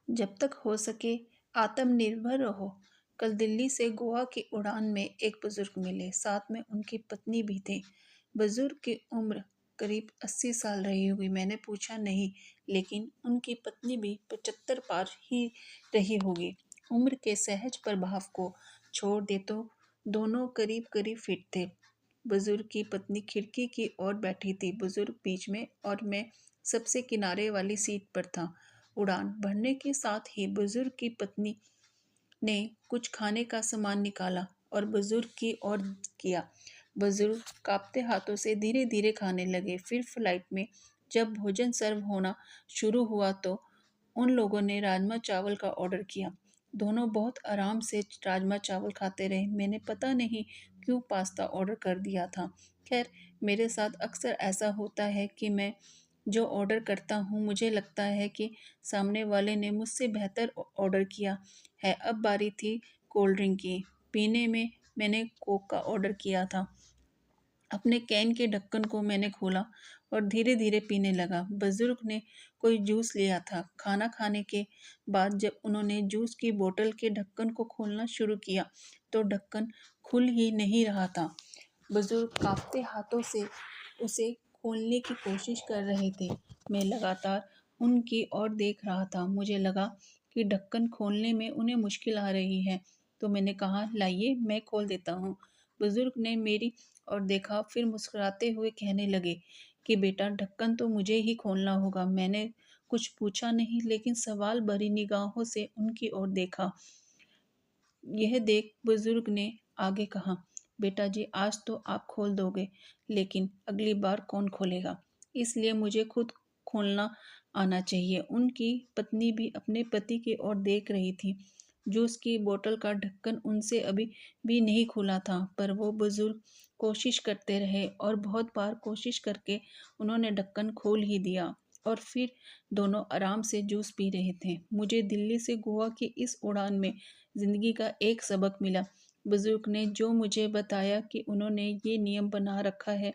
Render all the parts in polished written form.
जब तक हो सके आत्मनिर्भर रहो। कल दिल्ली से गोवा की उड़ान में एक बुजुर्ग मिले, साथ में उनकी पत्नी भी थी। बुजुर्ग की उम्र करीब 80 साल रही होगी। मैंने पूछा, नहीं, लेकिन उनकी पत्नी भी 75 पार ही रही होगी। उम्र के सहज प्रभाव को छोड़ दे तो दोनों करीब करीब फिट थे। बुजुर्ग की पत्नी खिड़की की ओर बैठी थी, बुजुर्ग बीच में और मैं सबसे किनारे वाली सीट पर था। उड़ान भरने के साथ ही बुजुर्ग की पत्नी ने कुछ खाने का सामान निकाला और बुजुर्ग की ओर किया। बुजुर्ग कांपते हाथों से धीरे धीरे खाने लगे। फिर फ्लाइट में जब भोजन सर्व होना शुरू हुआ तो उन लोगों ने राजमा चावल का ऑर्डर किया। दोनों बहुत आराम से राजमा चावल खाते रहे। मैंने पता नहीं क्यों पास्ता ऑर्डर कर दिया था। खैर, मेरे साथ अक्सर ऐसा होता है कि मैं जो ऑर्डर करता हूँ मुझे लगता है कि सामने वाले ने मुझसे बेहतर ऑर्डर किया है। अब बारी थी कोल्ड ड्रिंक की। पीने में मैंने कोक का ऑर्डर किया था। अपने कैन के ढक्कन को मैंने खोला और धीरे धीरे पीने लगा। बुजुर्ग ने कोई जूस लिया था। खाना खाने के बाद जब उन्होंने जूस की बोतल के ढक्कन को खोलना शुरू किया तो ढक्कन खुल ही नहीं रहा था। बुजुर्ग कांपते हाथों से उसे खोलने की कोशिश कर रहे थे। मैं लगातार उनकी ओर देख रहा था। मुझे लगा कि ढक्कन खोलने में उन्हें मुश्किल आ रही है, तो मैंने कहा, लाइए मैं खोल देता हूँ। बुजुर्ग ने मेरी और देखा, फिर मुस्कुराते हुए कहने लगे कि बेटा, ढक्कन तो मुझे ही खोलना होगा। मैंने कुछ पूछा नहीं, लेकिन सवाल भरी निगाहों से उनकी ओर देखा। यह देख बुजुर्ग ने आगे कहा, बेटा जी, आज तो आप खोल दोगे, लेकिन अगली बार कौन खोलेगा? इसलिए मुझे खुद खोलना आना चाहिए। उनकी पत्नी भी अपने पति की ओर देख रही थी। जूस की बोतल का ढक्कन उनसे अभी भी नहीं खुला था, पर वो बुजुर्ग कोशिश करते रहे और बहुत बार कोशिश करके उन्होंने ढक्कन खोल ही दिया और फिर दोनों आराम से जूस पी रहे थे। मुझे दिल्ली से गोवा की इस उड़ान में जिंदगी का एक सबक मिला। बुजुर्ग ने जो मुझे बताया कि उन्होंने ये नियम बना रखा है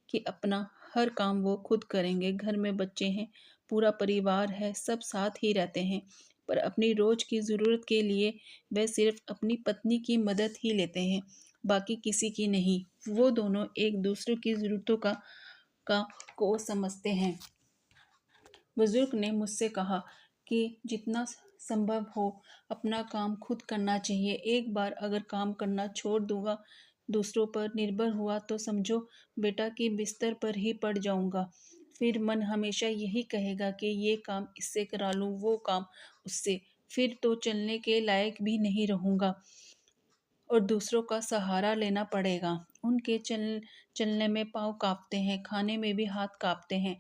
कि अपना हर काम वो खुद करेंगे। घर में बच्चे हैं, पूरा परिवार है, सब साथ ही रहते हैं, पर अपनी रोज की ज़रूरत के लिए वे सिर्फ अपनी पत्नी की मदद ही लेते हैं, बाकी किसी की नहीं। वो दोनों एक दूसरे की ज़रूरतों का को समझते हैं। बुजुर्ग ने मुझसे कहा कि जितना संभव हो अपना काम खुद करना चाहिए। एक बार अगर काम करना छोड़ दूंगा, दूसरों पर निर्भर हुआ तो समझो बेटा कि बिस्तर पर ही पड़ जाऊंगा। फिर मन हमेशा यही कहेगा कि ये काम इससे करा लूं, वो काम उससे। फिर तो चलने के लायक भी नहीं रहूंगा और दूसरों का सहारा लेना पड़ेगा। उनके चलने में पाँव कांपते हैं, खाने में भी हाथ कांपते हैं,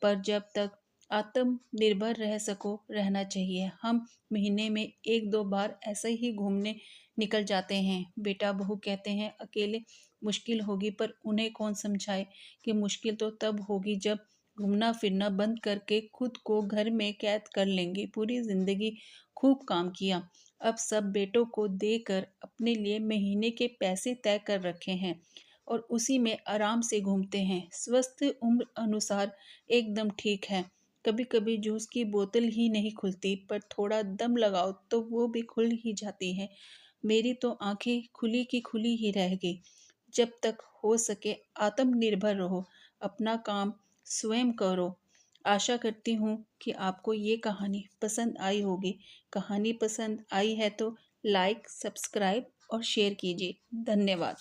पर जब तक आत्मनिर्भर रह सको, रहना चाहिए। हम महीने में 1-2 बार ऐसे ही घूमने निकल जाते हैं। बेटा बहू कहते हैं अकेले मुश्किल होगी, पर उन्हें कौन समझाए कि मुश्किल तो तब होगी जब घूमना फिरना बंद करके खुद को घर में कैद कर लेंगे। पूरी जिंदगी खूब काम किया, अब सब बेटों को देकर अपने लिए महीने के पैसे तय कर रखे हैं और उसी में आराम से घूमते हैं। स्वस्थ उम्र अनुसार एकदम ठीक है। कभी कभी जूस की बोतल ही नहीं खुलती, पर थोड़ा दम लगाओ तो वो भी खुल ही जाती है। मेरी तो आंखें खुली की खुली ही रह गई। जब तक हो सके आत्मनिर्भर रहो, अपना काम स्वयं करो। आशा करती हूँ कि आपको ये कहानी पसंद आई होगी। कहानी पसंद आई है तो लाइक, सब्सक्राइब और शेयर कीजिए। धन्यवाद।